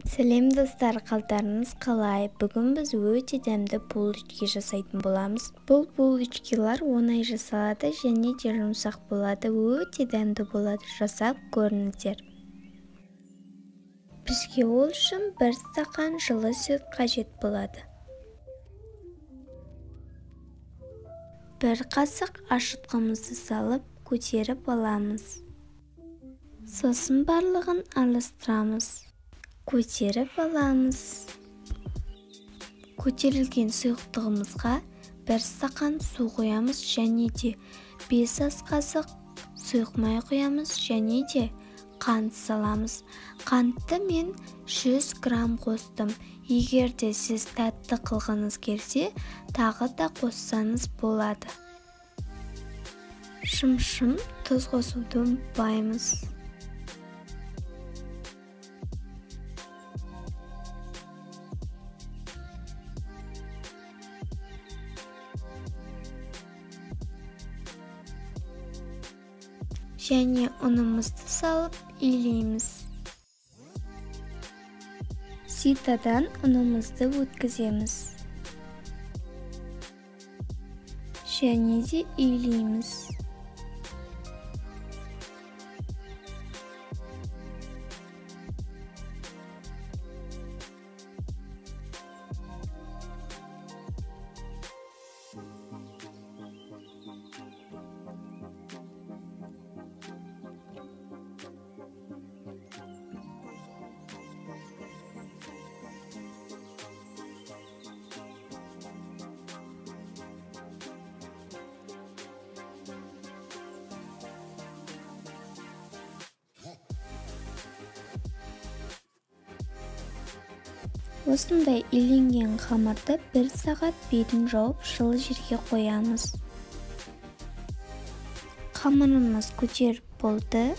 Сәлем достар, қалдарыңыз қалай? Бүгін біз өте дәмді булочки жасайтын боламыз. Бұл булочкилар оңай жасалады және де жұмсақ болады, өте дәмді болады. Жасап көріңіздер. Бізге ол үшін 1 стақан жылы сүт қажет болады. 1 қасық ашытқымызды салып, көтеріп аламыз. Сосын барлығын араластырамыз. Көтеріп аламыз. Көтерілген сұйықтығымызға 1 стақан су қоямыз және де 5 ас қасық сұйық май қоямыз және де қант саламыз. Қантты мен 100 грамм қостым. Егер де сіз тәтті қылғыңыз келсе, тағы да қоссаңыз болады. Шым-шым тұз қосуды ұмытпаймыз. Және ұнымызды салып илейміз. Ситадан ұнымызды өткіземіз. Және де илейміз. Осындай иленген қамырды 1 сағат бетін жауып жылы жерге қоямыз. Қамырымыз көтеріп болды.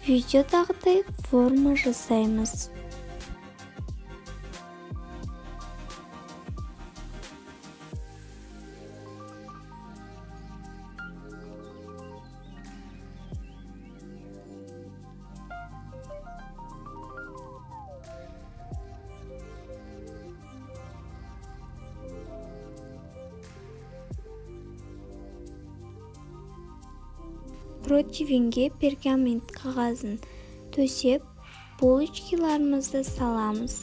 Видеодағыдай форма жасаймыз. Противенге пергамент қағазын төсеп, булочкиларымызды саламыз.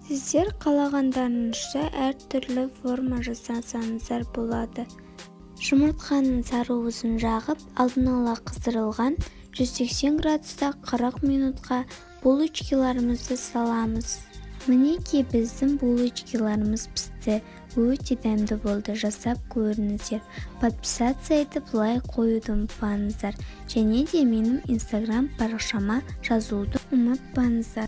Сіздер қалағандарыңызша әртүрлі форма жасасаңыздар болады. Жұмыртқаның сарыуызын жағып, алдын ала қыздырылған 180 градуста 40 минутқа булочкиларымызды саламыз. Мінеки біздің булочкиларымыз пісті. Өте дәмді болды. Жасап көріңіздер. Подписаться етіп лайк қоюды ұмытпаңыздар. Және де менің Instagram парақшама жазуды ұмытпаңыздар.